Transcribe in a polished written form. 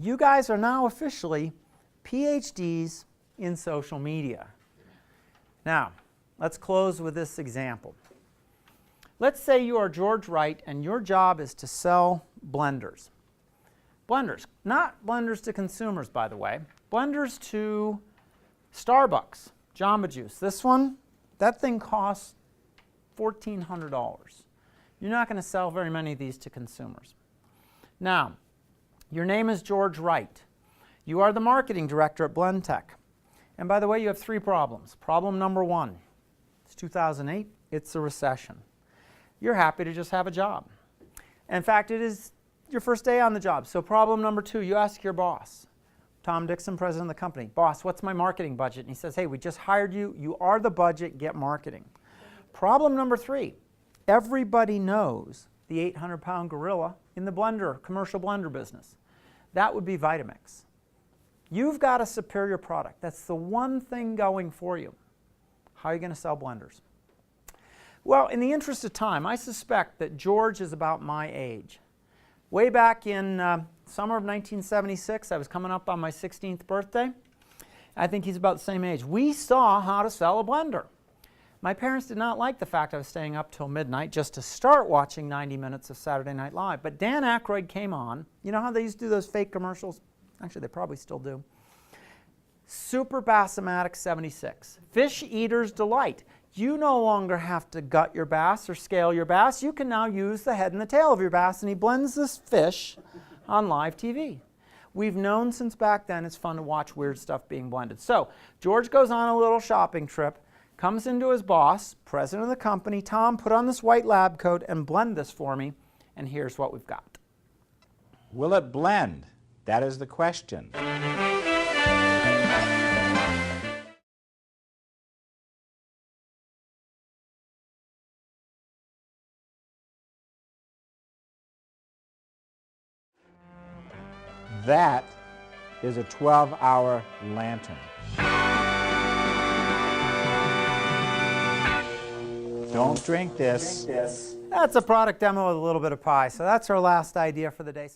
you guys are now officially PhDs in social media. Now, let's close with this example. Let's say you are George Wright and your job is to sell blenders. Blenders, not blenders to consumers, by the way. Blenders to Starbucks, Jamba Juice. This one, that thing costs $1,400. You're not going to sell very many of these to consumers. Now, your name is George Wright. You are the marketing director at Blendtec. And by the way, you have 3 problems. Problem number 1, it's 2008, it's a recession. You're happy to just have a job. In fact, it is your first day on the job. So problem number 2, you ask your boss, Tom Dixon, president of the company, boss, what's my marketing budget? And he says, hey, we just hired you. You are the budget. Get marketing. Problem number 3, everybody knows the 800-pound gorilla in the blender, commercial blender business. That would be Vitamix. You've got a superior product. That's the one thing going for you. How are you going to sell blenders? Well, in the interest of time, I suspect that George is about my age. Way back in summer of 1976, I was coming up on my 16th birthday. I think he's about the same age. We saw how to sell a blender. My parents did not like the fact I was staying up till midnight just to start watching 90 minutes of Saturday Night Live. But Dan Aykroyd came on. You know how they used to do those fake commercials? Actually, they probably still do. Super Bass-O-Matic 76. Fish Eater's Delight. You no longer have to gut your bass or scale your bass. You can now use the head and the tail of your bass, and he blends this fish on live TV. We've known since back then it's fun to watch weird stuff being blended. So George goes on a little shopping trip, comes into his boss, president of the company, Tom, put on this white lab coat and blend this for me, and here's what we've got. Will it blend? That is the question. That is a 12-hour lantern. Don't drink this. That's a product demo with a little bit of pie. So that's our last idea for the day.